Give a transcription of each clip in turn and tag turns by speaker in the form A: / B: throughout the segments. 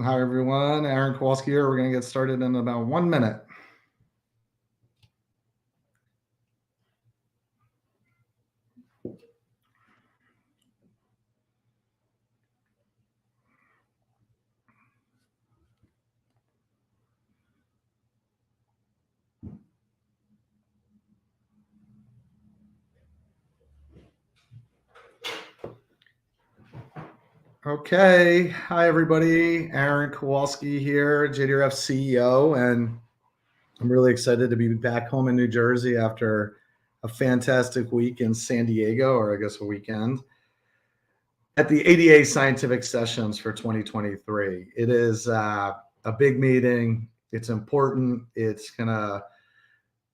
A: Hi, everyone. Aaron Kowalski here. We're going to get started in about 1 minute. Okay. Hi, everybody. Aaron Kowalski here, JDRF CEO, and I'm really excited to be back home in New Jersey after a fantastic week in San Diego, or I guess a weekend, at the ADA Scientific Sessions for 2023. It is a big meeting. It's important. It's gonna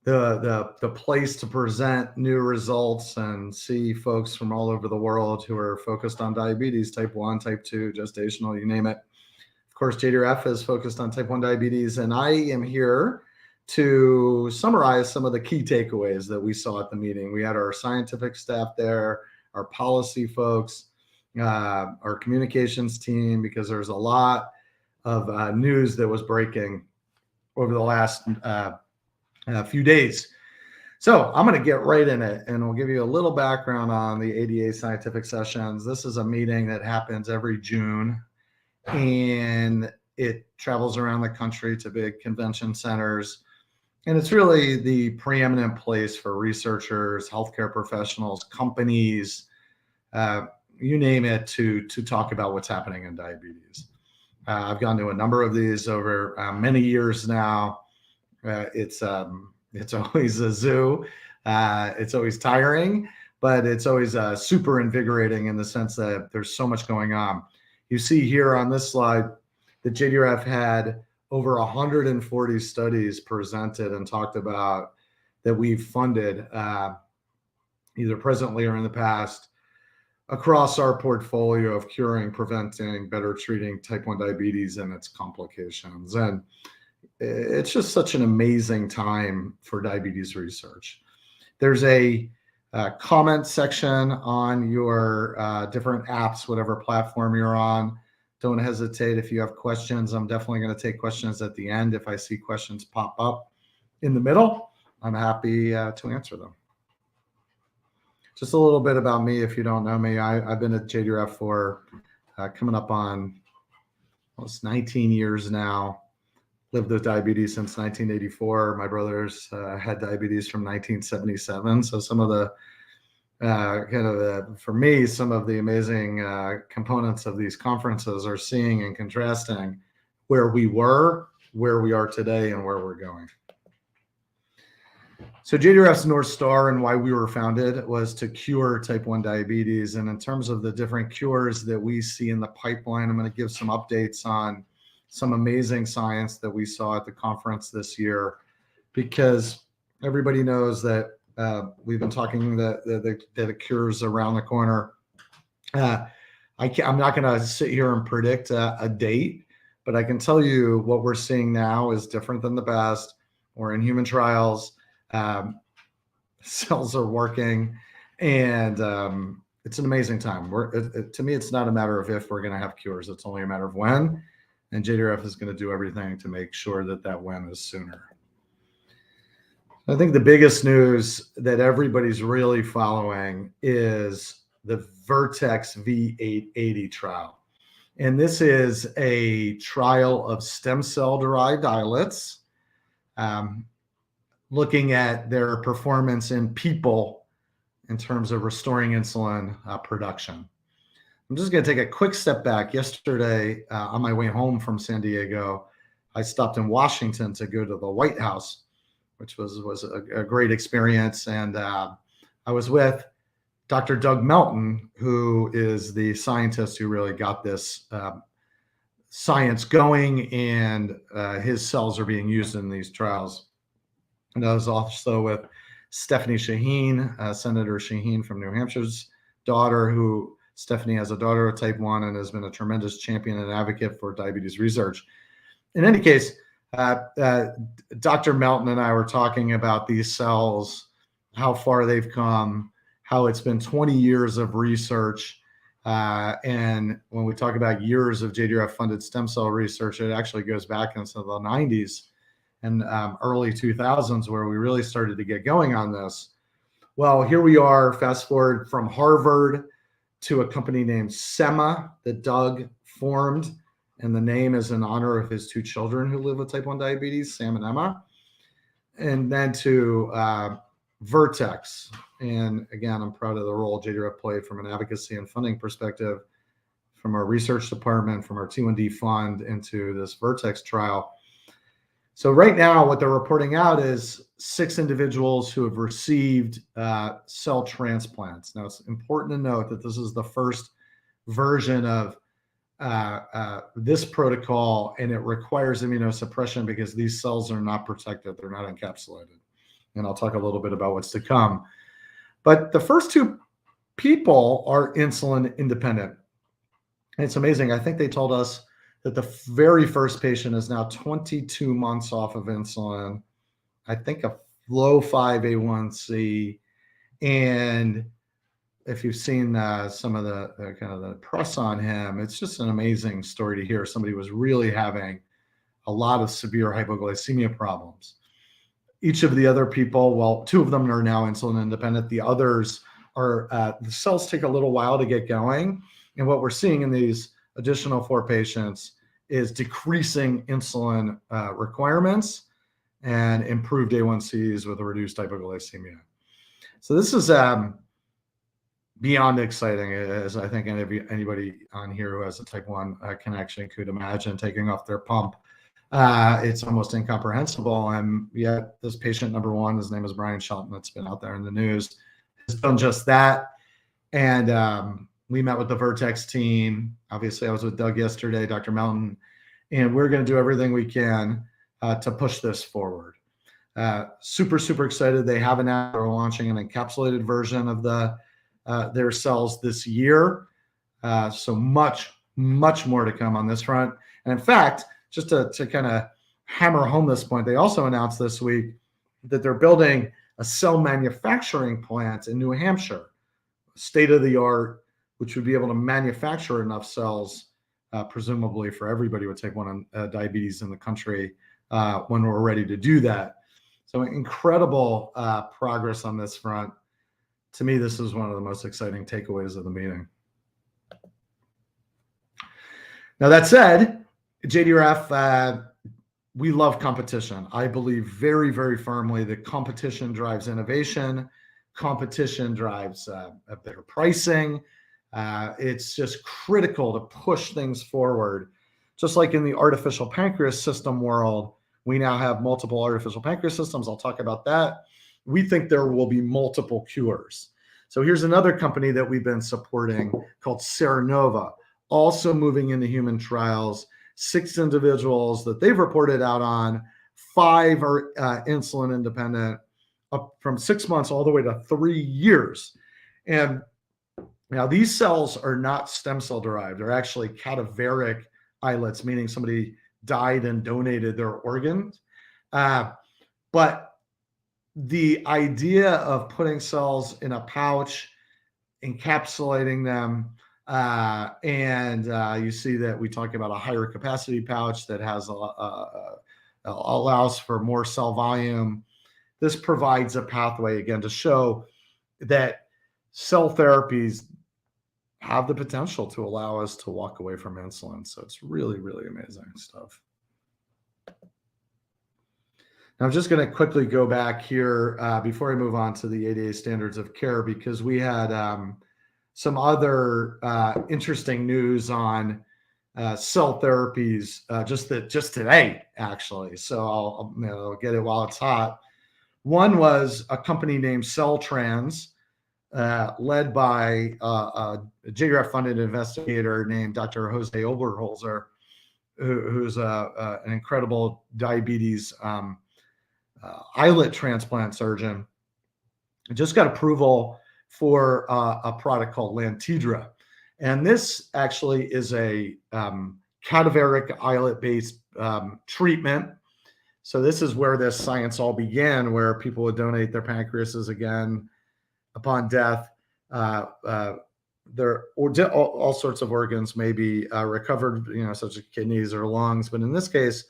A: the place to present new results and see folks from all over the world who are focused on diabetes, type 1, type 2, gestational, you name it. Of course, JDRF is focused on type 1 diabetes, and I am here to summarize some of the key takeaways that we saw at the meeting. We had our scientific staff there, our policy folks, our communications team, because there's a lot of news that was breaking over the last few days. So I'm going to get right in it, and we'll give you a little background on the ADA Scientific Sessions. This is a meeting that happens every June, and it travels around the country to big convention centers. And it's really the preeminent place for researchers, healthcare professionals, companies, you name it, to talk about what's happening in diabetes. I've gone to a number of these over many years now. It's always a zoo. It's always tiring, but it's always super invigorating in the sense that there's so much going on. You see here on this slide that JDRF had over 140 studies presented and talked about that we've funded either presently or in the past across our portfolio of curing, preventing, better treating type 1 diabetes and its complications. And it's just such an amazing time for diabetes research. There's a comment section on your different apps, whatever platform you're on. Don't hesitate if you have questions. I'm definitely going to take questions at the end. If I see questions pop up in the middle, I'm happy to answer them. Just a little bit about me, if you don't know me. I've been at JDRF for coming up on almost 19 years now. Lived with diabetes since 1984. My brothers had diabetes from 1977. So some of the for me, some of the amazing components of these conferences are seeing and contrasting where we were, where we are today, and where we're going. So JDRF's North Star and why we were founded was to cure type 1 diabetes. And in terms of the different cures that we see in the pipeline, I'm going to give some updates on some amazing science that we saw at the conference this year, because everybody knows that we've been talking that the cure's around the corner. I'm not going to sit here and predict a date, but I can tell you what we're seeing now is different than the past. We're in human trials. Cells are working, and it's an amazing time. To me, it's not a matter of if we're going to have cures. It's only a matter of when. And JDRF is going to do everything to make sure that that when is sooner. I think the biggest news that everybody's really following is the Vertex V880 trial. And this is a trial of stem cell-derived islets, looking at their performance in people in terms of restoring insulin production. I'm just going to take a quick step back. Yesterday, on my way home from San Diego, I stopped in Washington to go to the White House, which was a great experience. And I was with Dr. Doug Melton, who is the scientist who really got this science going, and his cells are being used in these trials. And I was also with Stephanie Shaheen, Senator Shaheen from New Hampshire's daughter, who Stephanie has a daughter with type 1 and has been a tremendous champion and advocate for diabetes research. In any case, Dr. Melton and I were talking about these cells, how far they've come, how it's been 20 years of research And when we talk about years of JDRF funded stem cell research, it actually goes back into the 90s and early 2000s where we really started to get going on this. Well, here we are, fast forward from Harvard to a company named SEMA that Doug formed. And the name is in honor of his two children who live with type 1 diabetes, Sam and Emma. And then to Vertex. And again, I'm proud of the role JDRF played from an advocacy and funding perspective, from our research department, from our T1D fund into this Vertex trial. So right now, what they're reporting out is 6 individuals who have received cell transplants. Now, it's important to note that this is the first version of this protocol, and it requires immunosuppression because these cells are not protected. They're not encapsulated. And I'll talk a little bit about what's to come. But the first 2 people are insulin independent. And it's amazing. I think they told us that the very first patient is now 22 months off of insulin. I think a low 5A1C. And if you've seen some of the kind of the press on him, it's just an amazing story to hear. Somebody was really having a lot of severe hypoglycemia problems. Each of the other people, well, 2 of them are now insulin independent. The others are, the cells take a little while to get going. And what we're seeing in these additional 4 patients is decreasing insulin requirements and improved A1Cs with a reduced hypoglycemia. So this is beyond exciting, as I think anybody on here who has a type 1 connection could imagine taking off their pump. It's almost incomprehensible. And yet this patient number 1, his name is Brian Shelton, that's been out there in the news, has done just that. And we met with the Vertex team. Obviously, I was with Doug yesterday, Dr. Melton, and we're going to do everything we can to push this forward. Super, super excited. They have an app. They're launching an encapsulated version of their cells this year. So much more to come on this front. And in fact, just to kind of hammer home this point, they also announced this week that they're building a cell manufacturing plant in New Hampshire, state of the art, which would be able to manufacture enough cells, presumably for everybody with type 1 diabetes in the country when we're ready to do that. So incredible progress on this front. To me, this is one of the most exciting takeaways of the meeting. Now, that said, JDRF, we love competition. I believe very, very firmly that competition drives innovation. Competition drives better pricing. It's just critical to push things forward. Just like in the artificial pancreas system world, we now have multiple artificial pancreas systems. I'll talk about that. We think there will be multiple cures. So here's another company that we've been supporting called Serenova, also moving into human trials. 6 individuals that they've reported out on, 5 are insulin independent, up from 6 months all the way to 3 years. And now these cells are not stem cell derived. They're actually cadaveric islets, meaning somebody died and donated their organs. But the idea of putting cells in a pouch, encapsulating them, and you see that we talk about a higher capacity pouch that has allows for more cell volume. This provides a pathway, again, to show that cell therapies have the potential to allow us to walk away from insulin. So it's really, really amazing stuff. Now, I'm just going to quickly go back here before I move on to the ADA standards of care, because we had some other interesting news on cell therapies just today, actually. So I'll get it while it's hot. One was a company named CellTrans, led by a JDRF-funded investigator named Dr. Jose Oberholzer, who's an incredible diabetes islet transplant surgeon. Just got approval for a product called Lantidra. And this actually is a cadaveric islet-based treatment. So this is where this science all began, where people would donate their pancreases again upon death, all sorts of organs may be recovered, such as kidneys or lungs. But in this case,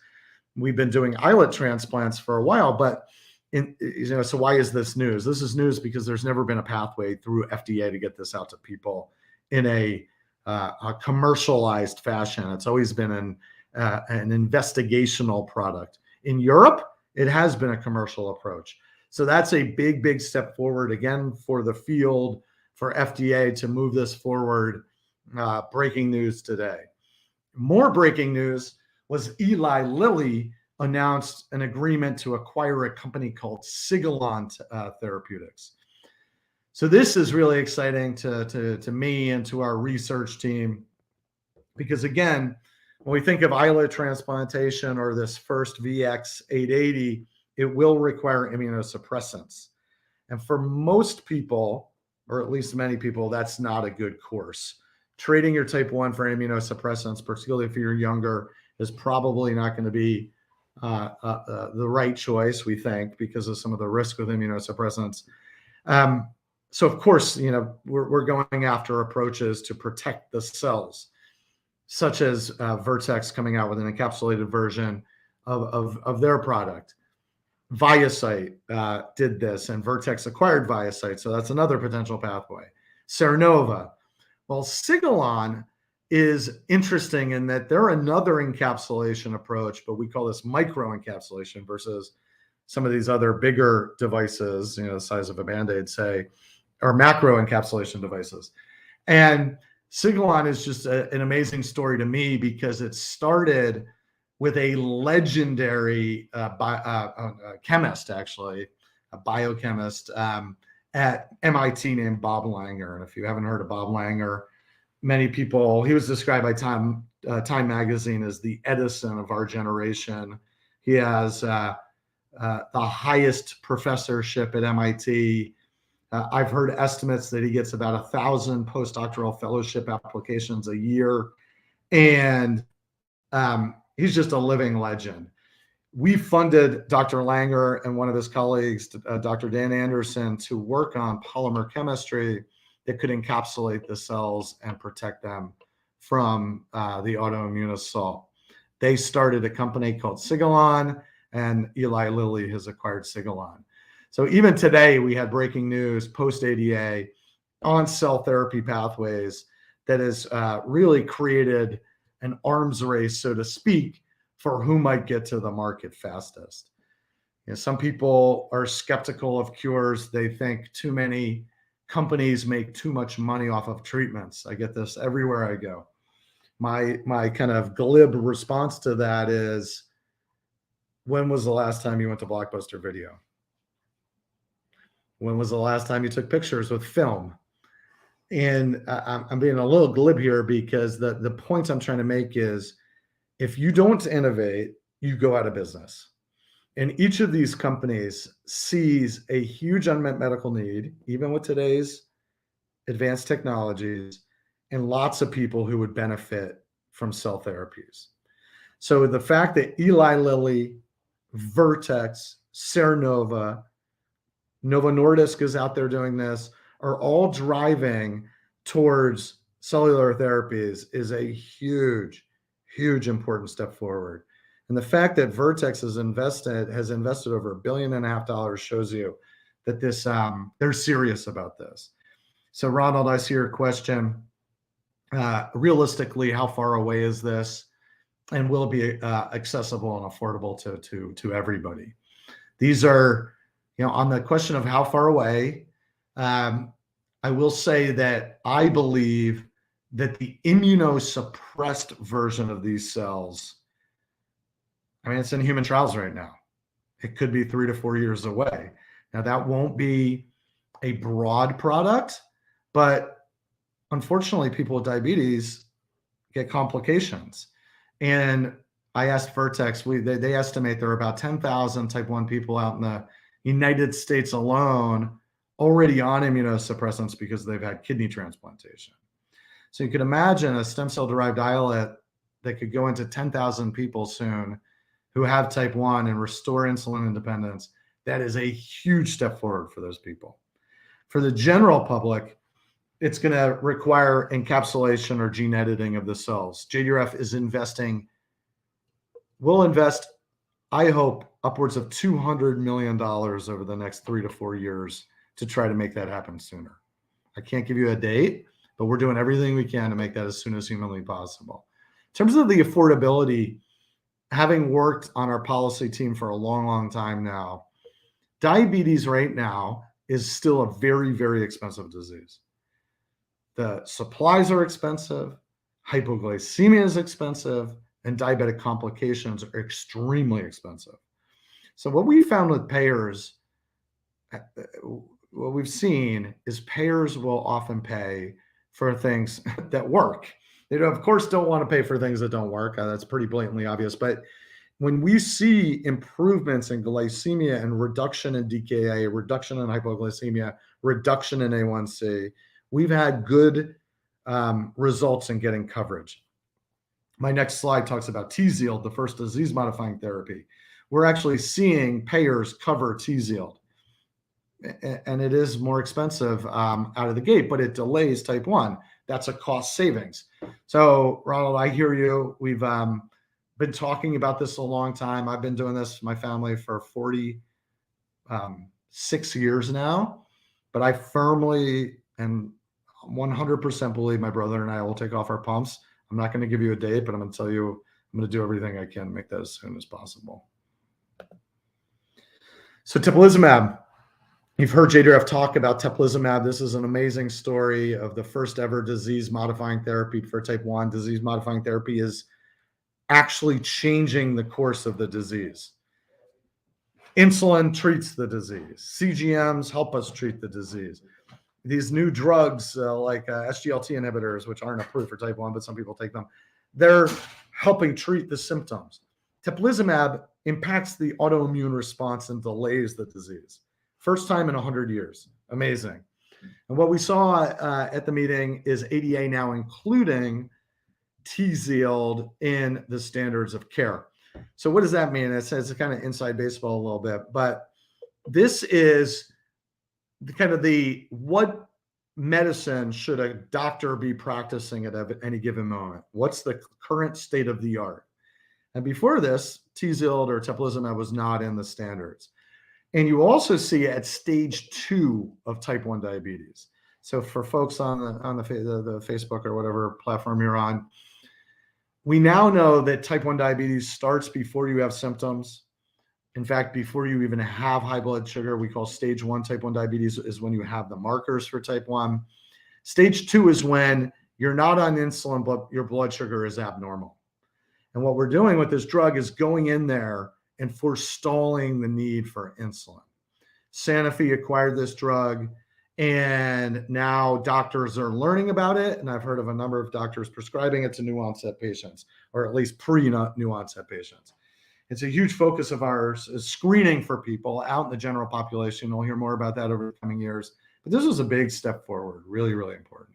A: we've been doing islet transplants for a while. But so why is this news? This is news because there's never been a pathway through FDA to get this out to people in a commercialized fashion. It's always been an investigational product. In Europe, it has been a commercial approach. So that's a big, big step forward again for the field, for FDA to move this forward. Breaking news today. More breaking news was Eli Lilly announced an agreement to acquire a company called Sigilon Therapeutics. So this is really exciting to me and to our research team, because again, when we think of islet transplantation or this first VX880, it will require immunosuppressants. And for most people, or at least many people, that's not a good course. Trading your type 1 for immunosuppressants, particularly if you're younger, is probably not going to be the right choice, we think, because of some of the risk with immunosuppressants. So of course, we're going after approaches to protect the cells, such as Vertex coming out with an encapsulated version of their product. ViaCyte did this, and Vertex acquired ViaCyte, so that's another potential pathway. Serenova. Well, Sigilon is interesting in that they're another encapsulation approach, but we call this microencapsulation versus some of these other bigger devices, the size of a Band-Aid, say, or macro encapsulation devices. And Sigilon is just an amazing story to me because it started with a legendary chemist, actually, a biochemist at MIT named Bob Langer. And if you haven't heard of Bob Langer, many people, he was described by Time Magazine as the Edison of our generation. He has the highest professorship at MIT. I've heard estimates that he gets about 1,000 postdoctoral fellowship applications a year. And he's just a living legend. We funded Dr. Langer and one of his colleagues, Dr. Dan Anderson, to work on polymer chemistry that could encapsulate the cells and protect them from the autoimmune assault. They started a company called Sigilon, and Eli Lilly has acquired Sigilon. So even today, we had breaking news post-ADA on cell therapy pathways that has really created an arms race, so to speak, for who might get to the market fastest. Some people are skeptical of cures. They think too many companies make too much money off of treatments. I get this everywhere I go. My kind of glib response to that is, when was the last time you went to Blockbuster Video? When was the last time you took pictures with film? And I'm being a little glib here because the point I'm trying to make is, if you don't innovate, you go out of business. And each of these companies sees a huge unmet medical need, even with today's advanced technologies, and lots of people who would benefit from cell therapies. So the fact that Eli Lilly, Vertex, Serenova, Novo Nordisk is out there doing this, are all driving towards cellular therapies is a huge, huge important step forward. And the fact that Vertex has invested over $1.5 billion shows you that this they're serious about this. So Ronald, I see your question. Realistically, how far away is this? And will it be accessible and affordable to everybody? These are, on the question of how far away, I will say that I believe that the immunosuppressed version of these cells, it's in human trials right now. It could be 3 to 4 years away. Now, that won't be a broad product, but unfortunately, people with diabetes get complications. And I asked Vertex, they estimate there are about 10,000 type 1 people out in the United States alone already on immunosuppressants because they've had kidney transplantation. So you could imagine a stem cell derived islet that could go into 10,000 people soon who have type 1 and restore insulin independence. That is a huge step forward for those people. For the general public, it's going to require encapsulation or gene editing of the cells. JDRF is will invest, I hope, upwards of $200 million over the next 3 to 4 years to try to make that happen sooner. I can't give you a date, but we're doing everything we can to make that as soon as humanly possible. In terms of the affordability, having worked on our policy team for a long, long time now, diabetes right now is still a very, very expensive disease. The supplies are expensive, hypoglycemia is expensive, and diabetic complications are extremely expensive. So what we found with payers, what we've seen is payers will often pay for things that work. They, of course, don't want to pay for things that don't work. That's pretty blatantly obvious. But when we see improvements in glycemia and reduction in DKA, reduction in hypoglycemia, reduction in A1C, we've had good results in getting coverage. My next slide talks about TZIELD, the first disease-modifying therapy. We're actually seeing payers cover TZIELD. And it is more expensive out of the gate, but it delays type 1. That's a cost savings. So, Ronald, I hear you. We've been talking about this a long time. I've been doing this, my family, for 46 years now. But I firmly and 100% believe my brother and I will take off our pumps. I'm not going to give you a date, but I'm going to tell you I'm going to do everything I can to make that as soon as possible. So Typicalizumab. You've heard JDRF talk about Typicalizumab. This is an amazing story of the first ever disease-modifying therapy for type 1. Disease-modifying therapy is actually changing the course of the disease. Insulin treats the disease. CGMs help us treat the disease. These new drugs like SGLT inhibitors, which aren't approved for type 1, but some people take them, they're helping treat the symptoms. Typicalizumab impacts the autoimmune response and delays the disease. First time in 100 years. Amazing. And what we saw at the meeting is ADA now including TZIELD in the standards of care. So what does that mean? It's kind of inside baseball a little bit, but this is what medicine should a doctor be practicing at any given moment? What's the current state of the art? And before this, TZIELD or Typicalizumab was not in the standards. And you also see at stage 2 of type 1 diabetes. So for folks on the Facebook or whatever platform you're on, we now know that type 1 diabetes starts before you have symptoms. In fact, before you even have high blood sugar, we call stage 1 type 1 diabetes is when you have the markers for type 1. Stage 2 is when you're not on insulin, but your blood sugar is abnormal. And what we're doing with this drug is going in there and forestalling the need for insulin. Sanofi acquired this drug, and now doctors are learning about it. And I've heard of a number of doctors prescribing it to new onset patients, or at least pre-new onset patients. It's a huge focus of ours is screening for people out in the general population. We'll hear more about that over the coming years. But this was a big step forward, really, really important.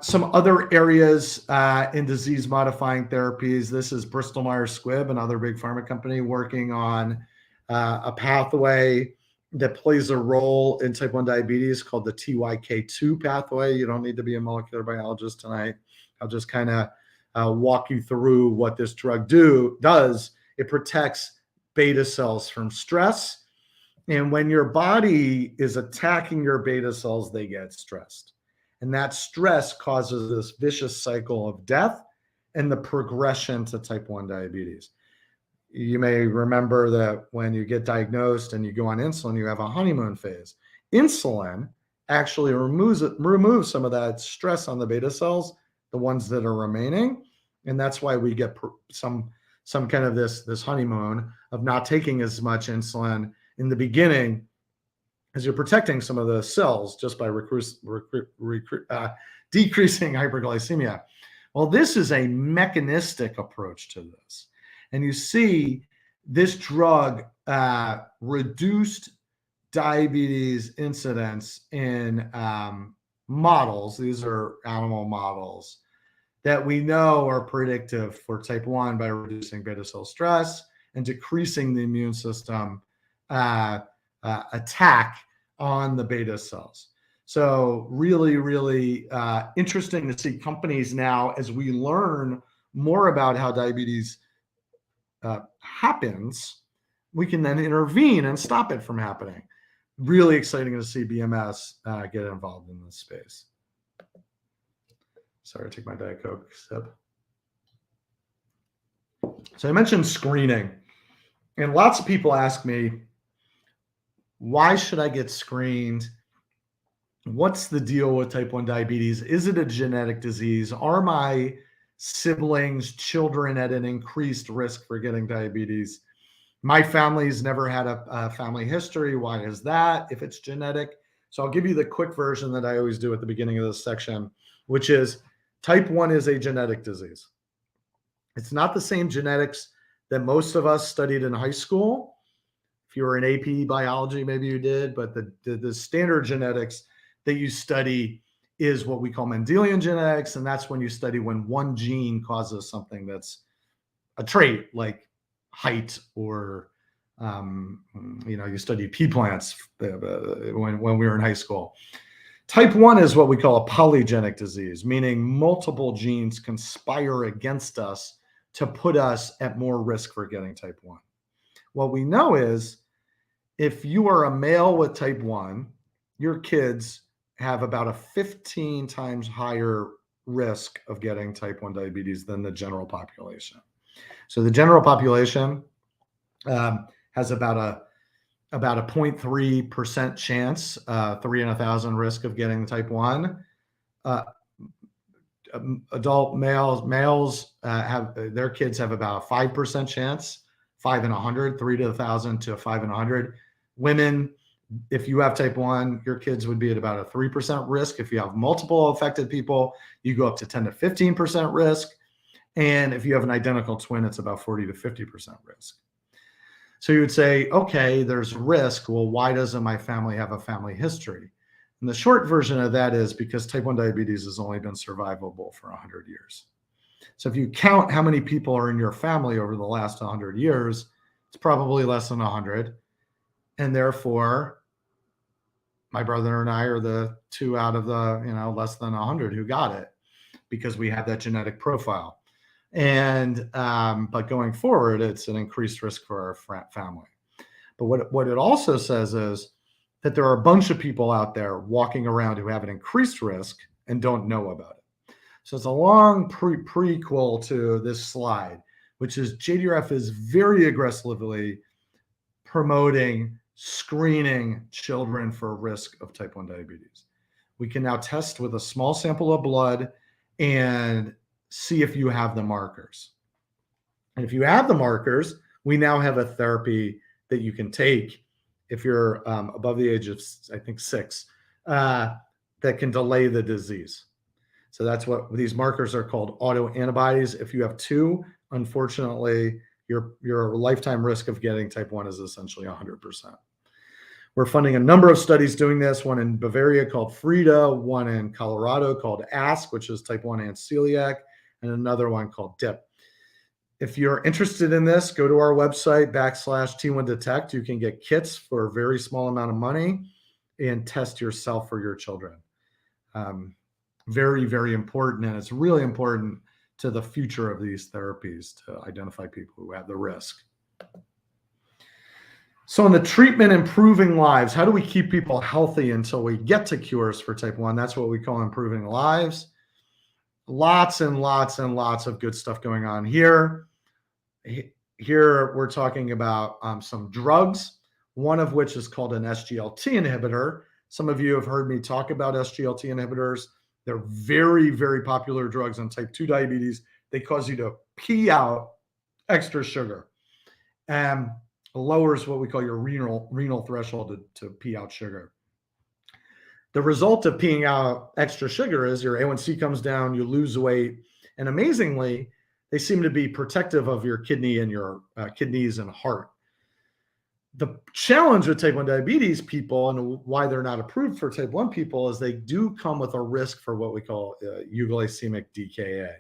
A: Some other areas in disease-modifying therapies. This is BristolMyers Squibb, another big pharma company, working on a pathway that plays a role in type 1 diabetes called the TYK2 pathway. You don't need to be a molecular biologist tonight. I'll just kind of walk you through what this drug does. It protects beta cells from stress. And when your body is attacking your beta cells, they get stressed. And that stress causes this vicious cycle of death and the progression to type 1 diabetes. You may remember that when you get diagnosed and you go on insulin, you have a honeymoon phase. Insulin actually removes some of that stress on the beta cells, the ones that are remaining. And that's why we get some kind of this honeymoon of not taking as much insulin in the beginning, as you're protecting some of the cells just by decreasing hyperglycemia. Well, this is a mechanistic approach to this. And you see this drug reduced diabetes incidence in models. These are animal models that we know are predictive for type 1 by reducing beta cell stress and decreasing the immune system attack on the beta cells. So really, really interesting to see companies now, as we learn more about how diabetes happens, we can then intervene and stop it from happening. Really exciting to see BMS get involved in this space. Sorry, take my Diet Coke sip. So I mentioned screening, and lots of people ask me, why should I get screened? What's the deal with type 1 diabetes? Is it a genetic disease? Are my siblings, children at an increased risk for getting diabetes? My family's never had a family history. Why is that if it's genetic? So I'll give you the quick version that I always do at the beginning of this section, which is type 1 is a genetic disease. It's not the same genetics that most of us studied in high school. If you were in AP biology, maybe you did, but the standard genetics that you study is what we call Mendelian genetics, and that's when you study when one gene causes something that's a trait, like height, or you studied pea plants when we were in high school. Type 1 is what we call a polygenic disease, meaning multiple genes conspire against us to put us at more risk for getting type 1. What we know is if you are a male with type 1, your kids have about a 15 times higher risk of getting type 1 diabetes than the general population. So the general population has about a 0.3% chance, 3 in 1,000 risk of getting type 1. Adult males have their kids have about a 5% chance, 5 in 100, 3 to 1,000 to 5 in 100. Women, if you have type 1, your kids would be at about a 3% risk. If you have multiple affected people, you go up to 10 to 15% risk. And if you have an identical twin, it's about 40 to 50% risk. So you would say, okay, there's risk. Well, why doesn't my family have a family history? And the short version of that is because type 1 diabetes has only been survivable for 100 years. So if you count how many people are in your family over the last 100 years, it's probably less than 100. And therefore, my brother and I are the 2 out of the, less than 100 who got it, because we have that genetic profile. And but going forward, it's an increased risk for our family. But what it also says is that there are a bunch of people out there walking around who have an increased risk and don't know about it. So it's a long prequel to this slide, which is JDRF is very aggressively promoting screening children for risk of type 1 diabetes. We can now test with a small sample of blood and see if you have the markers. And if you have the markers, we now have a therapy that you can take if you're above the age of, I think, 6, that can delay the disease. So that's what these markers are called, autoantibodies. If you have 2, unfortunately, your lifetime risk of getting type 1 is essentially 100%. We're funding a number of studies doing this, one in Bavaria called FRIDA, one in Colorado called ASK, which is type 1 and celiac, and another one called DIP. If you're interested in this, go to our website, /T1Detect. You can get kits for a very small amount of money and test yourself for your children. Very, very important. And it's really important to the future of these therapies to identify people who have the risk. So in the treatment improving lives, how do we keep people healthy until we get to cures for type 1? That's what we call improving lives. Lots and lots and lots of good stuff going on here. Here we're talking about some drugs, one of which is called an SGLT inhibitor. Some of you have heard me talk about SGLT inhibitors. They're very, very popular drugs in type 2 diabetes. They cause you to pee out extra sugar and lowers what we call your renal threshold to pee out sugar. The result of peeing out extra sugar is your A1C comes down, you lose weight, and amazingly, they seem to be protective of your kidney and your kidneys and heart. The challenge with type 1 diabetes people and why they're not approved for type 1 people is they do come with a risk for what we call euglycemic DKA.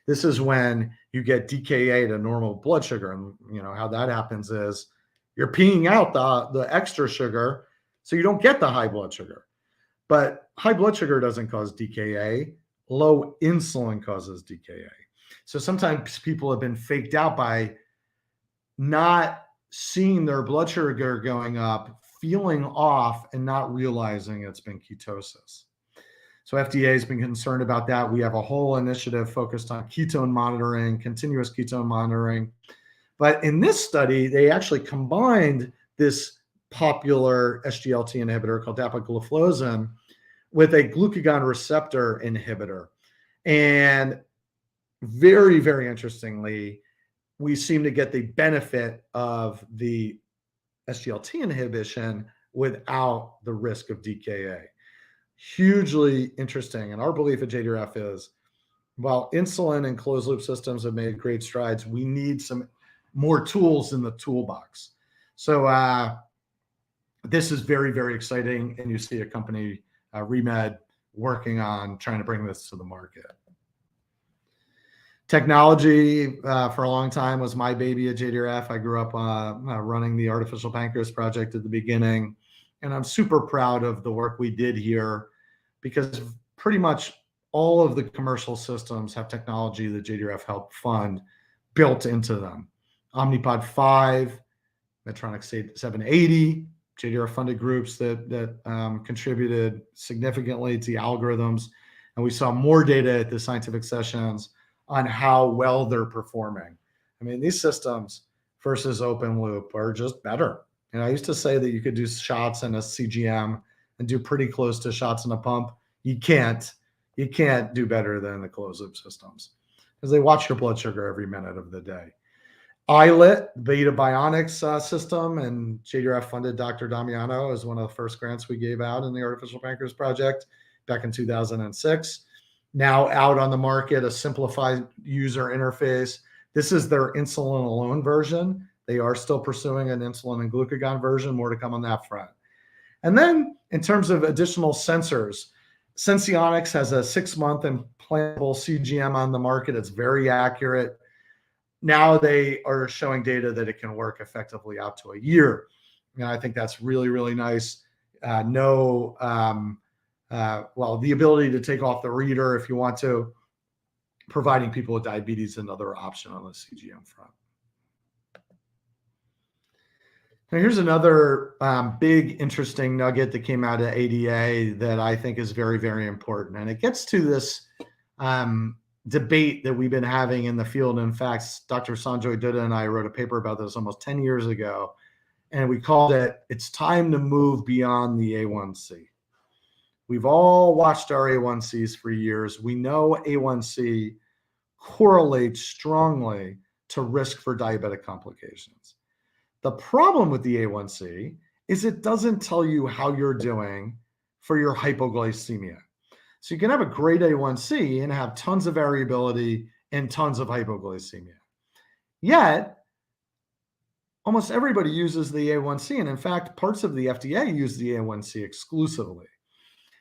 A: This is when you get DKA to normal blood sugar. And how that happens is you're peeing out the extra sugar, So you don't get the high blood sugar. But high blood sugar doesn't cause DKA. Low insulin causes DKA. So sometimes people have been faked out by not seeing their blood sugar going up, feeling off, and not realizing it's been ketosis. So FDA has been concerned about that. We have a whole initiative focused on ketone monitoring, continuous ketone monitoring. But in this study, they actually combined this popular SGLT inhibitor called dapagliflozin with a glucagon receptor inhibitor. And very, very interestingly, we seem to get the benefit of the SGLT inhibition without the risk of DKA. Hugely interesting. And our belief at JDRF is, while insulin and closed loop systems have made great strides, we need some more tools in the toolbox. So this is very, very exciting. And you see a company, Remed, working on trying to bring this to the market. Technology for a long time was my baby at JDRF. I grew up running the artificial pancreas project at the beginning. And I'm super proud of the work we did here, because pretty much all of the commercial systems have technology that JDRF helped fund built into them. Omnipod 5, Medtronic 780, JDRF funded groups that contributed significantly to the algorithms. And we saw more data at the scientific sessions on how well they're performing. I mean, these systems versus open loop are just better. And I used to say that you could do shots in a CGM and do pretty close to shots in a pump. You can't do better than the closed loop systems, because they watch your blood sugar every minute of the day. iLet, Beta Bionics system, and JDRF funded Dr. Damiano as one of the first grants we gave out in the artificial pancreas project back in 2006. Now out on the market, a simplified user interface. This is their insulin alone version. They are still pursuing an insulin and glucagon version, more to come on that front. And then in terms of additional sensors, Senseonics has a 6-month implantable CGM on the market. It's very accurate. Now they are showing data that it can work effectively out to a year. And I think that's really, really nice. The ability to take off the reader if you want to, providing people with diabetes another option on the CGM front. Now, here's another big, interesting nugget that came out of ADA that I think is very, very important. And it gets to this debate that we've been having in the field. In fact, Dr. Sanjoy Dutta and I wrote a paper about this almost 10 years ago. And we called it, "It's time to move beyond the A1C." We've all watched our A1Cs for years. We know A1C correlates strongly to risk for diabetic complications. The problem with the A1C is it doesn't tell you how you're doing for your hypoglycemia. So you can have a great A1C and have tons of variability and tons of hypoglycemia. Yet, almost everybody uses the A1C. And in fact, parts of the FDA use the A1C exclusively.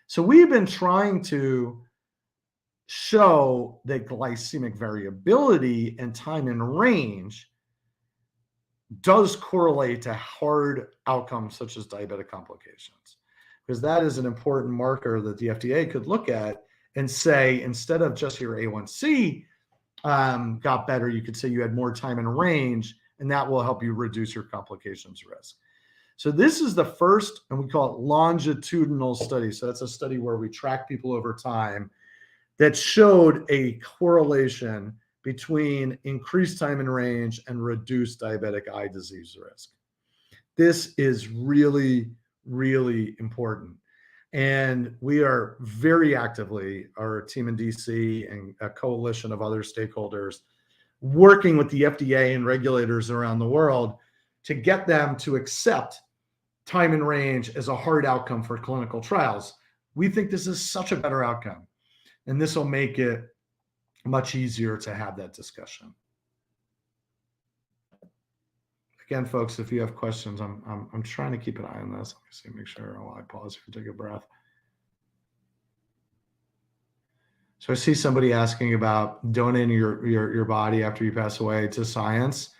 A: So we've been trying to show that glycemic variability and time in range does correlate to hard outcomes such as diabetic complications, because that is an important marker that the FDA could look at and say, instead of just your A1C got better, you could say you had more time in range, and that will help you reduce your complications risk. So this is the first, and we call it longitudinal study. So that's a study where we track people over time that showed a correlation between increased time in range and reduced diabetic eye disease risk. This is really, really important. And we are very actively, our team in DC and a coalition of other stakeholders, working with the FDA and regulators around the world to get them to accept time in range as a hard outcome for clinical trials. We think this is such a better outcome, and this will make it much easier to have that discussion. Again, folks, if you have questions, I'm trying to keep an eye on this. Let me see, make sure I pause here, take a breath. So I see somebody asking about donating your body after you pass away to science.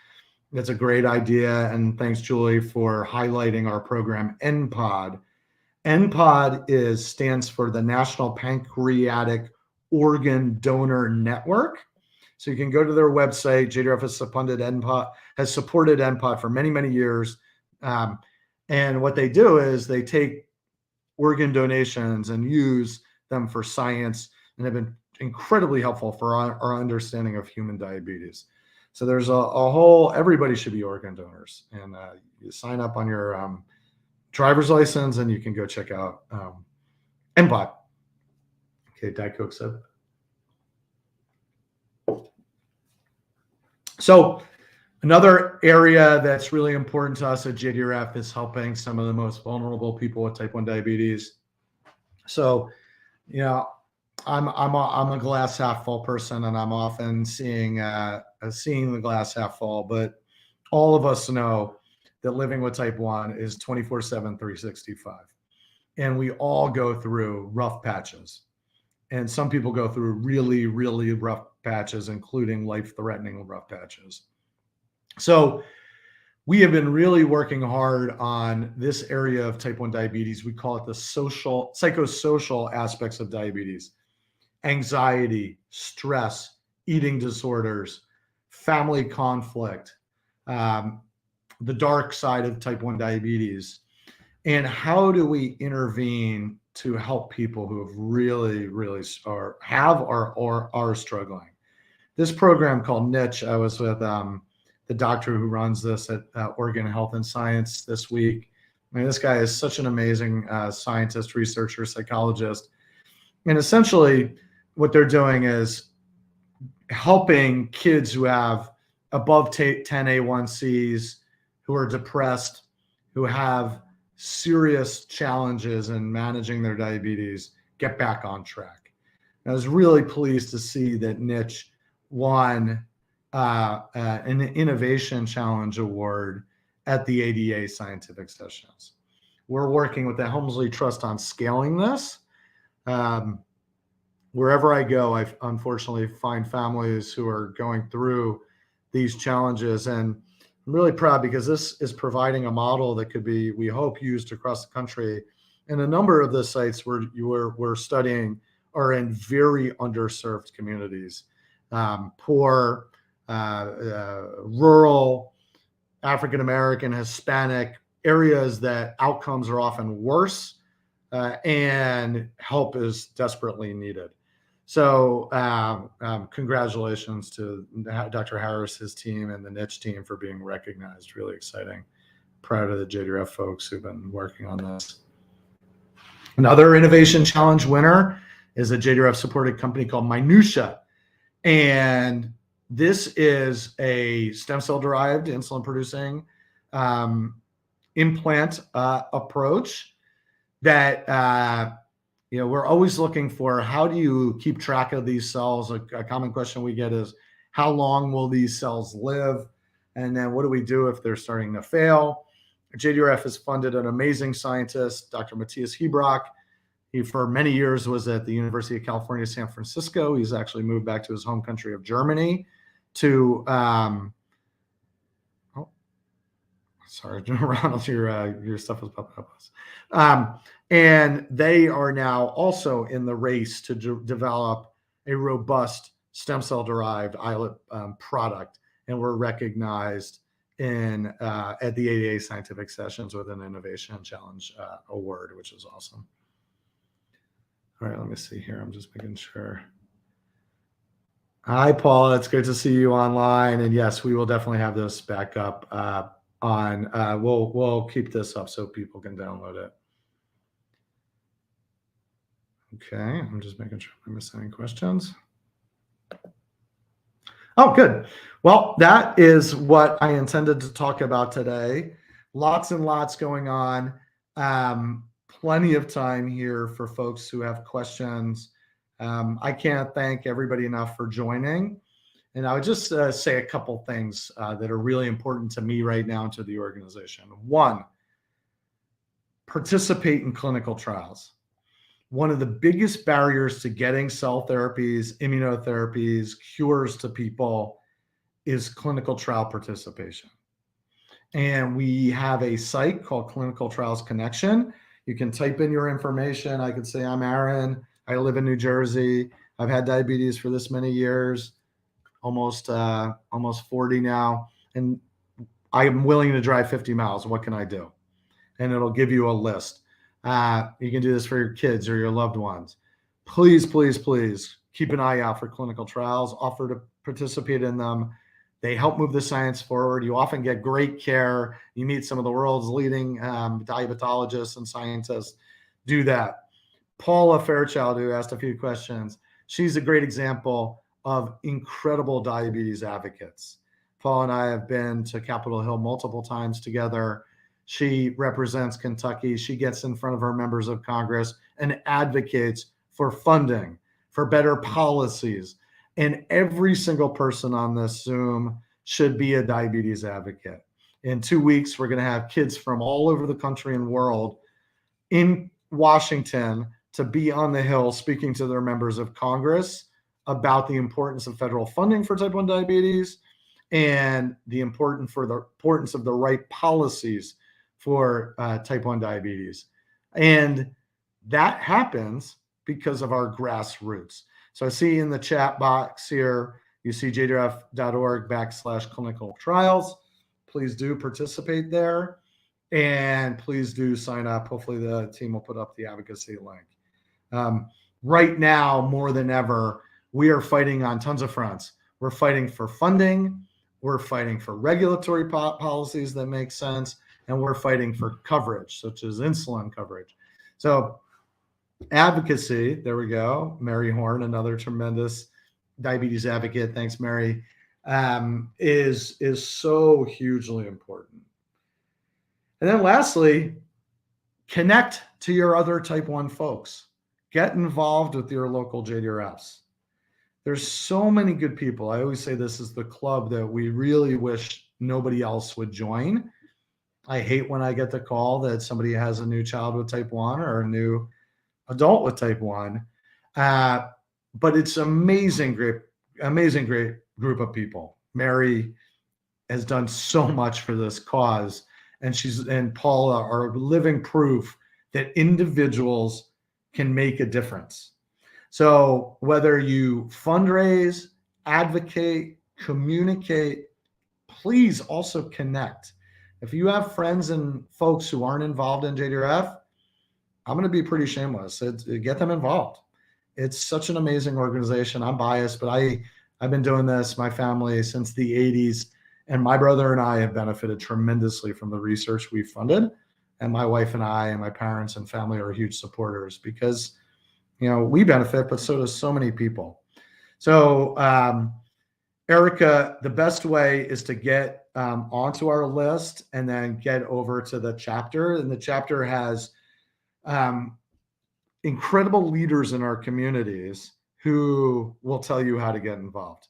A: That's a great idea. And thanks, Julie, for highlighting our program, NPOD, NPOD stands for the National Pancreatic Organ Donor Network. So you can go to their website. JDRF has supported NPOD for many, many years. And what they do is they take organ donations and use them for science, and have been incredibly helpful for our understanding of human diabetes. So there's a whole, everybody should be organ donors. And you sign up on your driver's license, and you can go check out NPOD. Okay, Diet Coke sip. So another area that's really important to us at JDRF is helping some of the most vulnerable people with type 1 diabetes. So, you know, I'm a glass half full person, and I'm often seeing the glass half full. But all of us know that living with type 1 is 24/7, 365, and we all go through rough patches. And some people go through really, really rough patches, including life-threatening rough patches. So we have been really working hard on this area of type 1 diabetes. We call it the psychosocial aspects of diabetes: anxiety, stress, eating disorders, family conflict, the dark side of type 1 diabetes. And how do we intervene to help people who have really, really are struggling? This program called Niche, I was with the doctor who runs this at Oregon Health and Science this week. I mean, this guy is such an amazing scientist, researcher, psychologist. And essentially what they're doing is helping kids who have above 10 A1Cs, who are depressed, who have serious challenges in managing their diabetes, get back on track. And I was really pleased to see that Niche won an Innovation Challenge Award at the ADA Scientific Sessions. We're working with the Helmsley Trust on scaling this. Wherever I go, I unfortunately find families who are going through these challenges, and I'm really proud because this is providing a model that could be, we hope, used across the country. And a number of the sites we're studying are in very underserved communities, poor, rural, African-American, Hispanic areas that outcomes are often worse, and help is desperately needed. So congratulations to Dr. Harris, his team, and the Niche team for being recognized. Really exciting. Proud of the JDRF folks who've been working on this. Another Innovation Challenge winner is a JDRF-supported company called Minutia. And this is a stem cell-derived insulin-producing implant approach that we're always looking for. How do you keep track of these cells? A common question we get is, how long will these cells live? And then what do we do if they're starting to fail? JDRF has funded an amazing scientist, Dr. Matthias Hebrock. He, for many years, was at the University of California, San Francisco. He's actually moved back to his home country of Germany to, sorry, Ronald, your stuff was popping up. And they are now also in the race to develop a robust stem cell-derived islet product, and we're recognized at the ADA Scientific Sessions with an Innovation Challenge Award, which is awesome. All right, let me see here. I'm just making sure. Hi, Paula. It's good to see you online. And yes, we will definitely have this back up on. We'll keep this up so people can download it. Okay, I'm just making sure I'm missing any questions. Oh, good. Well, that is what I intended to talk about today. Lots and lots going on. Plenty of time here for folks who have questions. I can't thank everybody enough for joining. And I would just say a couple things that are really important to me right now and to the organization. One, participate in clinical trials. One of the biggest barriers to getting cell therapies, immunotherapies, cures to people is clinical trial participation. And we have a site called Clinical Trials Connection. You can type in your information. I could say, I'm Aaron. I live in New Jersey. I've had diabetes for this many years, almost 40 now. And I am willing to drive 50 miles. What can I do? And it'll give you a list. You can do this for your kids or your loved ones. Please, please, please keep an eye out for clinical trials. Offer to participate in them. They help move the science forward. You often get great care. You meet some of the world's leading diabetologists and scientists. Do that. Paula Fairchild, who asked a few questions, she's a great example of incredible diabetes advocates. Paula and I have been to Capitol Hill multiple times together. She represents Kentucky. She gets in front of her members of Congress and advocates for funding, for better policies. And every single person on this Zoom should be a diabetes advocate. In 2 weeks, we're going to have kids from all over the country and world in Washington to be on the Hill speaking to their members of Congress about the importance of federal funding for type 1 diabetes and the importance of the right policies for type 1 diabetes. And that happens because of our grassroots. So I see in the chat box here, you see jdrf.org/clinical trials. Please do participate there. And please do sign up. Hopefully the team will put up the advocacy link. Right now, more than ever, we are fighting on tons of fronts. We're fighting for funding. We're fighting for regulatory policies that make sense. And we're fighting for coverage, such as insulin coverage. So advocacy, there we go. Mary Horn, another tremendous diabetes advocate. Thanks, Mary. Is so hugely important. And then lastly, connect to your other type 1 folks. Get involved with your local JDRFs. There's so many good people. I always say this is the club that we really wish nobody else would join. I hate when I get the call that somebody has a new child with type 1 or a new adult with type 1. But it's amazing, great group of people. Mary has done so much for this cause, and Paula are living proof that individuals can make a difference. So whether you fundraise, advocate, communicate, please also connect. If you have friends and folks who aren't involved in JDRF, I'm going to be pretty shameless. Get them involved. It's such an amazing organization. I'm biased, but I've been doing this, my family, since the 80s. And my brother and I have benefited tremendously from the research we funded. And my wife and I and my parents and family are huge supporters because, we benefit, but so does so many people. So, Erica, the best way is to get onto our list and then get over to the chapter. And the chapter has incredible leaders in our communities who will tell you how to get involved.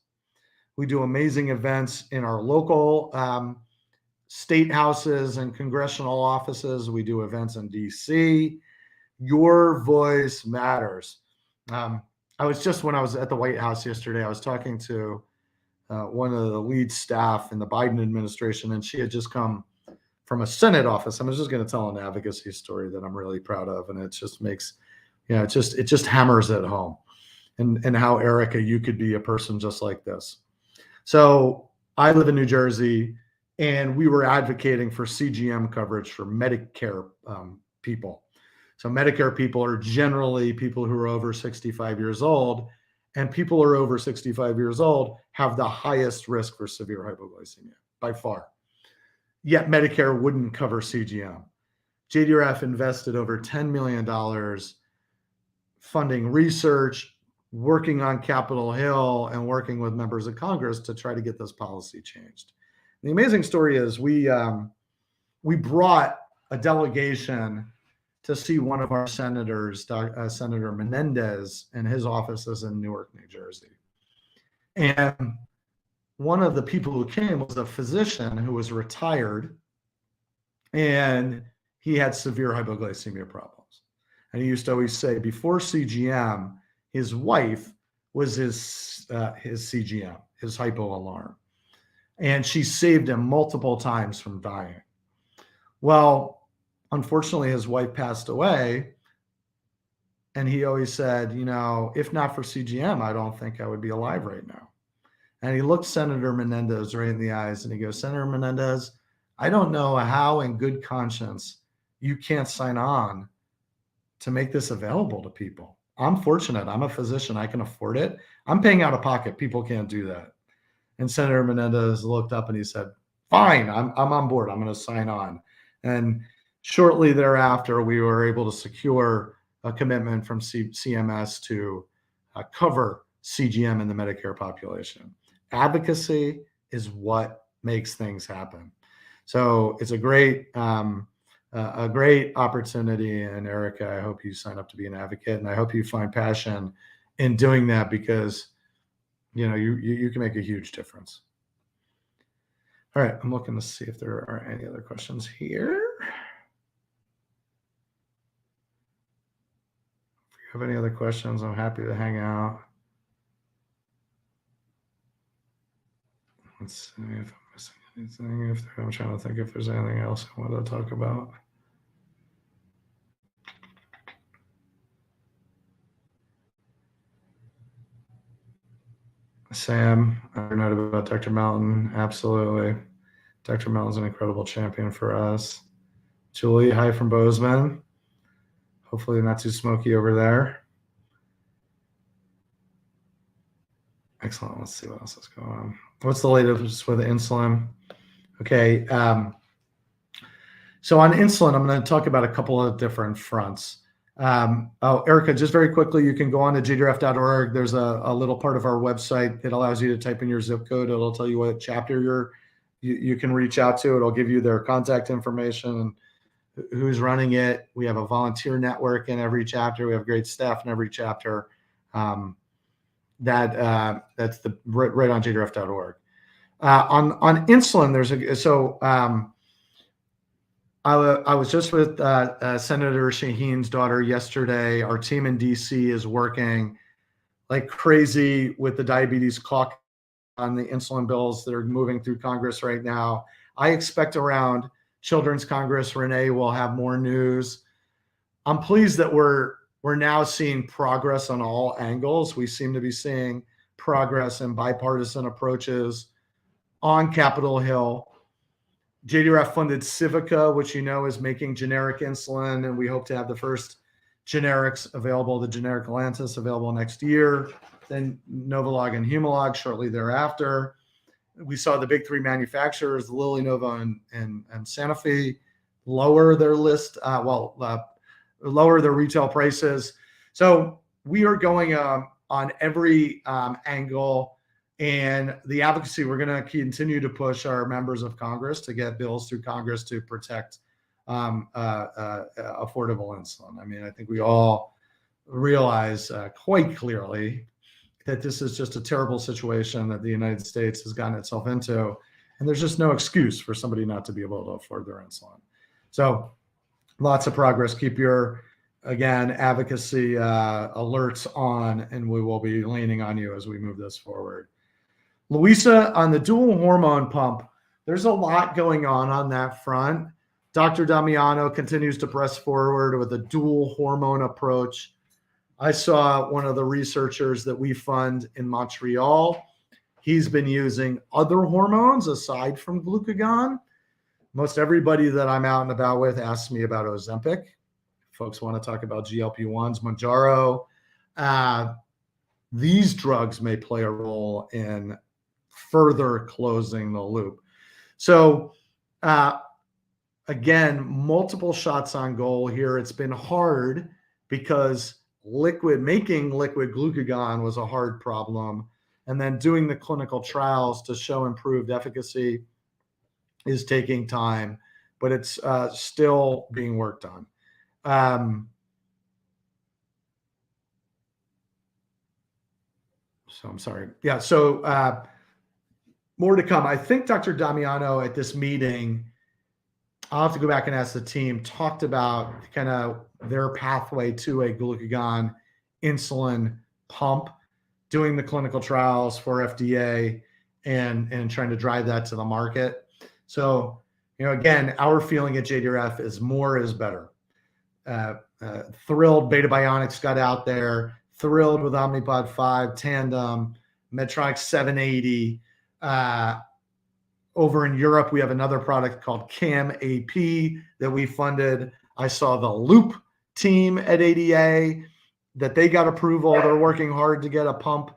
A: We do amazing events in our local state houses and congressional offices. We do events in DC. Your voice matters. When I was at the White House yesterday, I was talking to one of the lead staff in the Biden administration, and she had just come from a Senate office. I was just going to tell an advocacy story that I'm really proud of. And it just makes, it just hammers it home and how, Erica, you could be a person just like this. So I live in New Jersey, and we were advocating for CGM coverage for Medicare people. So Medicare people are generally people who are over 65 years old, and people who are over 65 years old have the highest risk for severe hypoglycemia by far. Yet Medicare wouldn't cover CGM. JDRF invested over $10 million funding research, working on Capitol Hill, and working with members of Congress to try to get this policy changed. The amazing story is we brought a delegation to see one of our senators, Senator Menendez, and his office is in Newark, New Jersey. And one of the people who came was a physician who was retired, and he had severe hypoglycemia problems. And he used to always say, before CGM, his wife was his CGM, his hypo alarm. And she saved him multiple times from dying. Well, unfortunately, his wife passed away. And he always said, if not for CGM, I don't think I would be alive right now. And he looked Senator Menendez right in the eyes and he goes, Senator Menendez, I don't know how in good conscience you can't sign on to make this available to people. I'm fortunate. I'm a physician. I can afford it. I'm paying out of pocket. People can't do that. And Senator Menendez looked up and he said, fine, I'm on board. I'm going to sign on. And shortly thereafter, we were able to secure a commitment from CMS to cover CGM in the Medicare population. Advocacy is what makes things happen. So it's a great opportunity. And Erica, I hope you sign up to be an advocate, and I hope you find passion in doing that, because you can make a huge difference. All right, I'm looking to see if there are any other questions here. If you have any other questions, I'm happy to hang out. Let's see if I'm missing anything. I'm trying to think if there's anything else I want to talk about. Sam, I don't know about Dr. Melton. Absolutely. Dr. Melton's an incredible champion for us. Julie, hi from Bozeman. Hopefully not too smoky over there. Excellent. Let's see what else is going on. What's the latest with the insulin? Okay. So on insulin, I'm going to talk about a couple of different fronts. Erica, just very quickly, you can go on to JDRF.org. There's a little part of our website that allows you to type in your zip code. It'll tell you what chapter you can reach out to. It'll give you their contact information and who's running it. We have a volunteer network in every chapter. We have great staff in every chapter. That's right on JDRF.org. On insulin, I was just with Senator Shaheen's daughter yesterday. Our team in DC is working like crazy with the diabetes caucus on the insulin bills that are moving through Congress right now. I expect around Children's Congress, Renee will have more news. I'm pleased that we're now seeing progress on all angles. We seem to be seeing progress in bipartisan approaches on Capitol Hill. JDRF funded Civica, which is making generic insulin, and we hope to have the first generics available, the generic Lantus available next year, then Novolog and Humalog shortly thereafter. We saw the big three manufacturers, Lilly, Novo, and Sanofi, lower their lower their retail prices. So we are going on every angle. And the advocacy, we're going to continue to push our members of Congress to get bills through Congress to protect affordable insulin. I mean, I think we all realize quite clearly that this is just a terrible situation that the United States has gotten itself into. And there's just no excuse for somebody not to be able to afford their insulin. So lots of progress. Keep your, again, advocacy alerts on, and we will be leaning on you as we move this forward. Louisa, on the dual hormone pump, there's a lot going on that front. Dr. Damiano continues to press forward with a dual hormone approach. I saw one of the researchers that we fund in Montreal. He's been using other hormones aside from glucagon. Most everybody that I'm out and about with asks me about Ozempic. Folks want to talk about GLP-1s, Mounjaro. These drugs may play a role in further closing the loop. So again, multiple shots on goal here. It's been hard because making liquid glucagon was a hard problem. And then doing the clinical trials to show improved efficacy is taking time, but it's still being worked on. So I'm sorry. Yeah. So more to come. I think Dr. Damiano at this meeting, I'll have to go back and ask the team, talked about kind of their pathway to a glucagon insulin pump, doing the clinical trials for FDA and trying to drive that to the market. So, Again, our feeling at JDRF is more is better. Thrilled Beta Bionics got out there, thrilled with Omnipod 5, Tandem, Medtronic 780. Over in Europe, we have another product called CAM AP that we funded. I saw the Loop team at ADA that they got approval. They're working hard to get a pump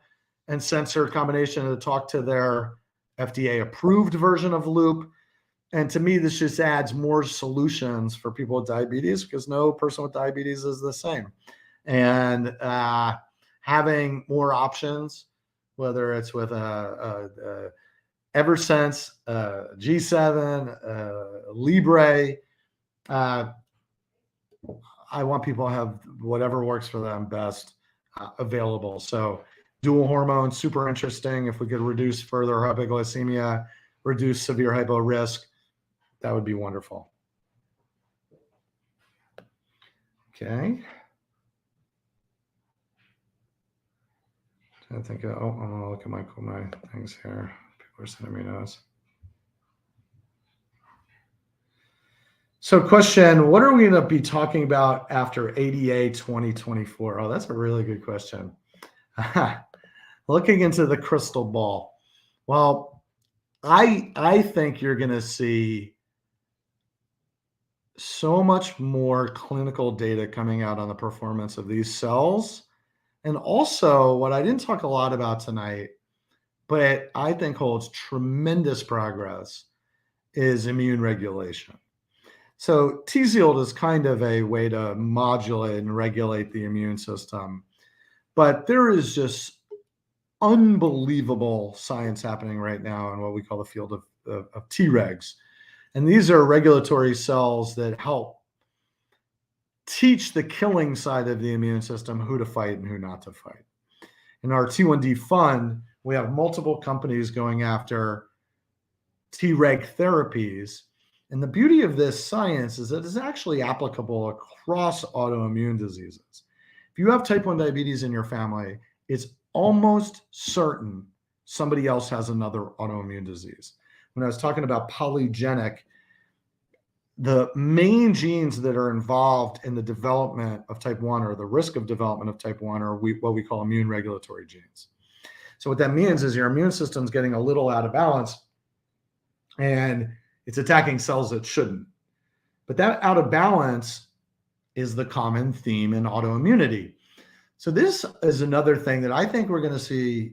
A: and sensor combination to talk to their FDA approved version of Loop. And to me, this just adds more solutions for people with diabetes, because no person with diabetes is the same. And having more options, whether it's with a Eversense, G7, Libre, I want people to have whatever works for them best available. So dual hormone, super interesting. If we could reduce further hypoglycemia, reduce severe hypo risk, that would be wonderful. Okay. I think, I'm gonna look at my things here. People are sending me notes. So question, what are we going to be talking about after ADA 2024? Oh, that's a really good question. Looking into the crystal ball. Well, I think you're going to see so much more clinical data coming out on the performance of these cells. And also, what I didn't talk a lot about tonight, but I think holds tremendous progress, is immune regulation. So TZIELD is kind of a way to modulate and regulate the immune system. But there is just unbelievable science happening right now in what we call the field of Tregs. And these are regulatory cells that help teach the killing side of the immune system who to fight and who not to fight. In our T1D fund, we have multiple companies going after Treg therapies. And the beauty of this science is that it's actually applicable across autoimmune diseases. If you have type 1 diabetes in your family, it's almost certain somebody else has another autoimmune disease. When I was talking about polygenic, the main genes that are involved in the development of type 1 or the risk of development of type 1 are what we call immune regulatory genes. So what that means is your immune system's getting a little out of balance and it's attacking cells that shouldn't. But that out of balance is the common theme in autoimmunity. So this is another thing that I think we're going to see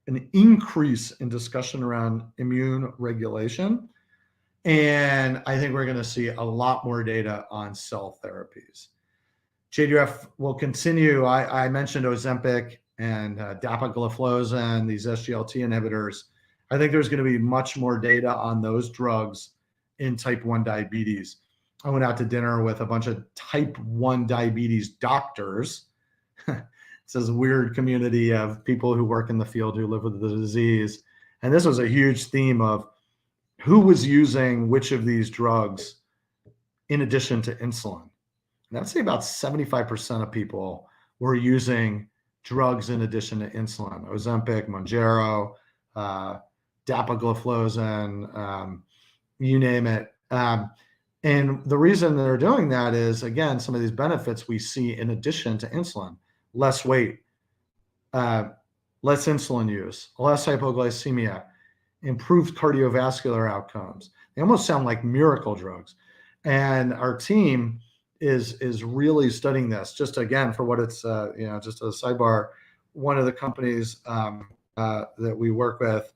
A: an increase in discussion around immune regulation. And I think we're going to see a lot more data on cell therapies. JDRF will continue. I mentioned Ozempic and dapagliflozin, these SGLT inhibitors. I think there's going to be much more data on those drugs in type 1 diabetes. I went out to dinner with a bunch of type 1 diabetes doctors. It's this weird community of people who work in the field who live with the disease. And this was a huge theme of who was using which of these drugs in addition to insulin. And I'd say about 75% of people were using drugs in addition to insulin. Ozempic, Mounjaro, dapagliflozin, you name it. And the reason they're doing that is, again, some of these benefits we see in addition to insulin: less weight, less insulin use, less hypoglycemia, improved cardiovascular outcomes. They almost sound like miracle drugs. And our team is really studying this. Just again, for what it's, just a sidebar, one of the companies that we work with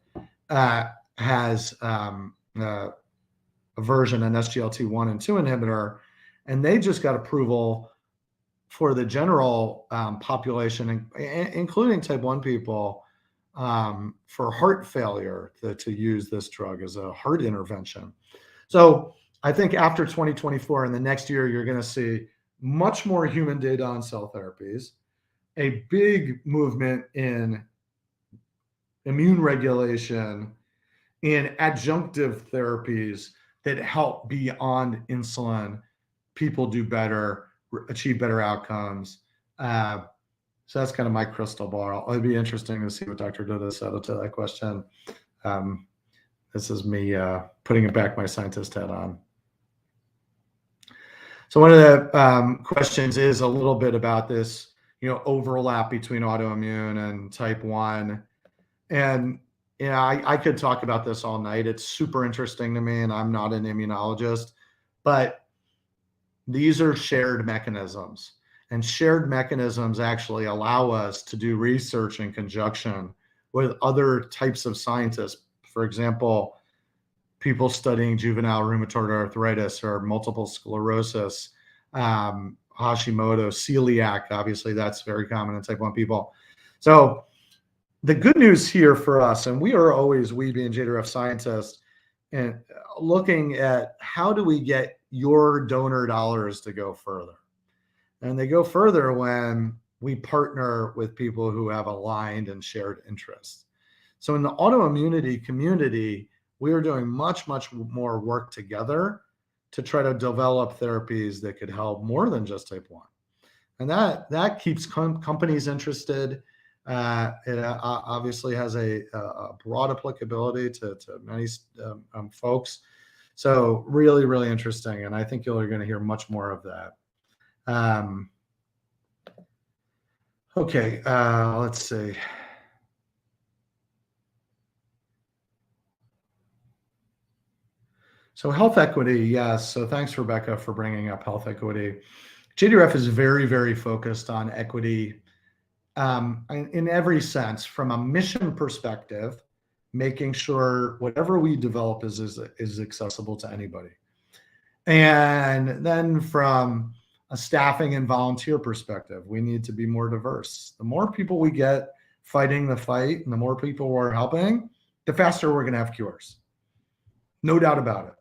A: has a version, an SGLT1 and 2 inhibitor, and they just got approval for the general population, including type 1 people, for heart failure to use this drug as a heart intervention. So I think after 2024 and the next year, you're going to see much more human data on cell therapies, a big movement in immune regulation, in adjunctive therapies that help beyond insulin people do better, achieve better outcomes. So that's kind of my crystal ball. It'd be interesting to see what Dr. Duda said to that question. This is me putting it back my scientist hat on. So one of the questions is a little bit about this, overlap between autoimmune and type 1. And I could talk about this all night. It's super interesting to me, and I'm not an immunologist, but these are shared mechanisms. And shared mechanisms actually allow us to do research in conjunction with other types of scientists. For example, people studying juvenile rheumatoid arthritis or multiple sclerosis, Hashimoto, celiac, obviously that's very common in type 1 people. So the good news here for us, and we being JDRF scientists, and looking at how do we get your donor dollars to go further. And they go further when we partner with people who have aligned and shared interests. So in the autoimmunity community, we are doing much, much more work together to try to develop therapies that could help more than just type 1. And that keeps companies interested. It obviously has a broad applicability to many folks. So really, really interesting. And I think you're going to hear much more of that. Okay, let's see. So health equity, yes. So thanks, Rebecca, for bringing up health equity. JDRF is very, very focused on equity in every sense, from a mission perspective, making sure whatever we develop is accessible to anybody. And then from a staffing and volunteer perspective, we need to be more diverse. The more people we get fighting the fight and the more people we're helping, the faster we're going to have cures. No doubt about it.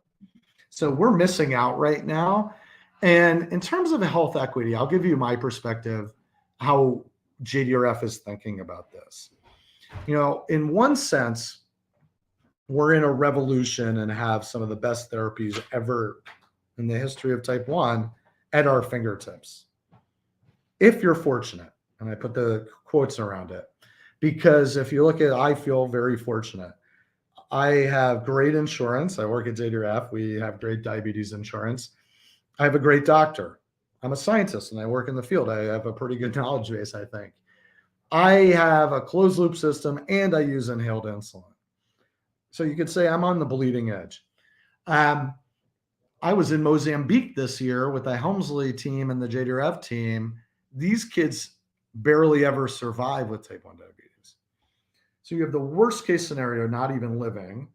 A: So we're missing out right now. And in terms of health equity, I'll give you my perspective, how JDRF is thinking about this. In one sense, we're in a revolution and have some of the best therapies ever in the history of type 1 at our fingertips. If you're fortunate, and I put the quotes around it, because if you look at, I feel very fortunate. I have great insurance. I work at JDRF. We have great diabetes insurance. I have a great doctor. I'm a scientist and I work in the field. I have a pretty good knowledge base, I think. I have a closed loop system and I use inhaled insulin. So you could say I'm on the bleeding edge. I was in Mozambique this year with the Helmsley team and the JDRF team. These kids barely ever survive with type 1 diabetes. So you have the worst case scenario, not even living,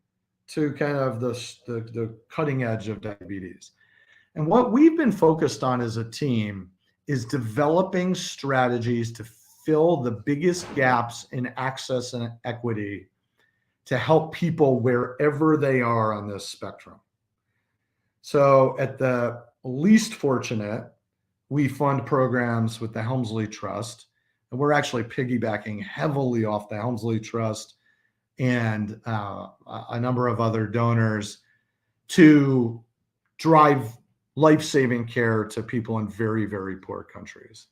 A: to kind of the cutting edge of diabetes. And what we've been focused on as a team is developing strategies to fill the biggest gaps in access and equity to help people wherever they are on this spectrum. So at the least fortunate, we fund programs with the Helmsley Trust, and we're actually piggybacking heavily off the Helmsley Trust and a number of other donors to drive life-saving care to people in very, very poor countries.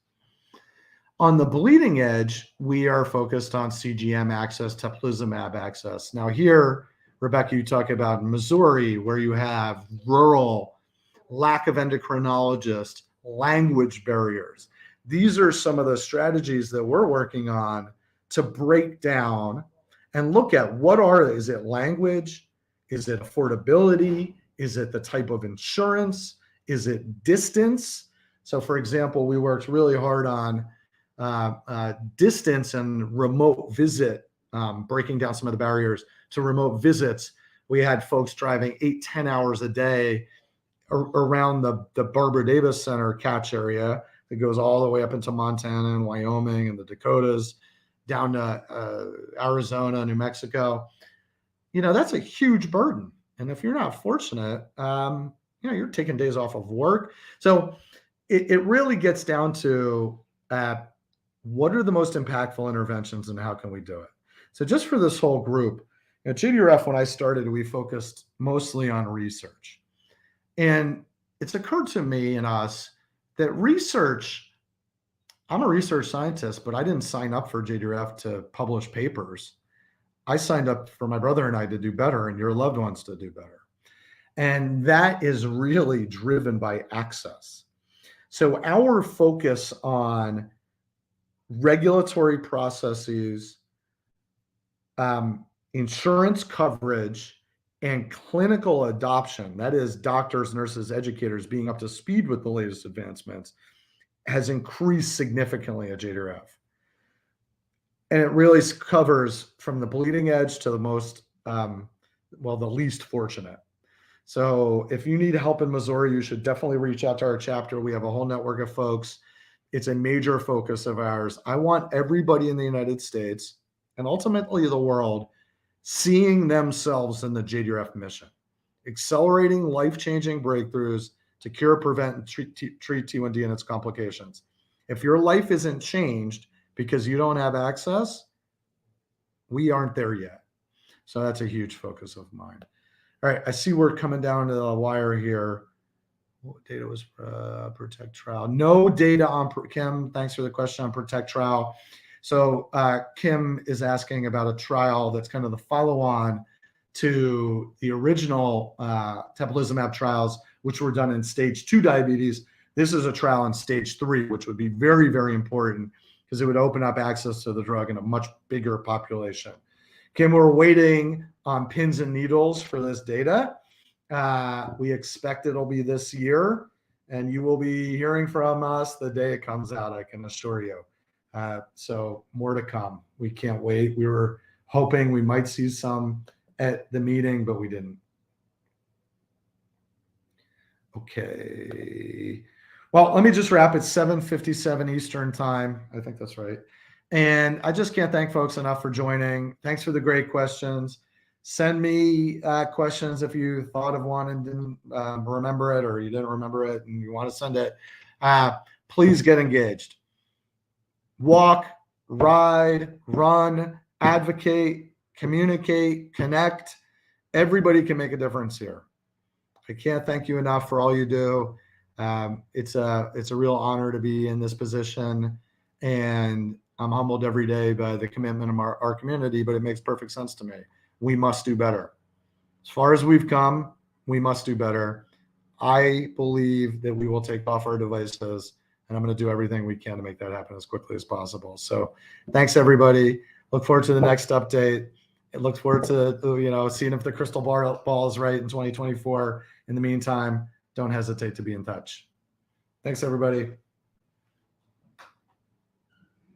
A: On the bleeding edge, we are focused on CGM access, Typicalizumab access. Now here, Rebecca, you talk about Missouri, where you have rural, lack of endocrinologists, language barriers. These are some of the strategies that we're working on to break down and look at is it language? Is it affordability? Is it the type of insurance? Is it distance? So for example, we worked really hard on distance and remote visit, breaking down some of the barriers to remote visits. We had folks driving 8-10 hours a day around the Barbara Davis Center catch area that goes all the way up into Montana and Wyoming and the Dakotas, down to Arizona, New Mexico. That's a huge burden. And if you're not fortunate, you're taking days off of work. So it really gets down to what are the most impactful interventions and how can we do it? So just for this whole group, at JDRF, when I started, we focused mostly on research. And it's occurred to me and us that research, I'm a research scientist, but I didn't sign up for JDRF to publish papers. I signed up for my brother and I to do better and your loved ones to do better. And that is really driven by access. So our focus on regulatory processes, insurance coverage, and clinical adoption, that is doctors, nurses, educators being up to speed with the latest advancements, has increased significantly at JDRF. And it really covers from the bleeding edge to the most, the least fortunate. So if you need help in Missouri, you should definitely reach out to our chapter. We have a whole network of folks. It's a major focus of ours. I want everybody in the United States and ultimately the world seeing themselves in the JDRF mission, accelerating life-changing breakthroughs to cure, prevent, and treat T1D and its complications. If your life isn't changed because you don't have access, we aren't there yet. So that's a huge focus of mine. All right, I see we're coming down to the wire here. What data was PROTECT trial? No data on Kim. Thanks for the question on PROTECT trial. So Kim is asking about a trial that's kind of the follow-on to the original Typicalizumab trials, which were done in stage 2 diabetes. This is a trial in stage 3, which would be very, very important because it would open up access to the drug in a much bigger population. Kim, we're waiting on pins and needles for this data. We expect it'll be this year, and you will be hearing from us the day it comes out, I can assure you. So more to come. We can't wait. We were hoping we might see some at the meeting, but we didn't. Okay. Well, let me just wrap. It's 7:57 Eastern time. I think that's right. And I just can't thank folks enough for joining. Thanks for the great questions. Send me questions if you thought of one and didn't remember it, or you didn't remember it and you want to send it. Please get engaged. Walk, ride, run, advocate, communicate, connect. Everybody can make a difference here. I can't thank you enough for all you do. It's a real honor to be in this position, and I'm humbled every day by the commitment of our community, but it makes perfect sense to me. We must do better. As far as we've come, we must do better. I believe that we will take off our devices, and I'm going to do everything we can to make that happen as quickly as possible. So thanks, everybody. Look forward to the next update. It looks forward to, seeing if the crystal ball is right in 2024. In the meantime, don't hesitate to be in touch. Thanks, everybody.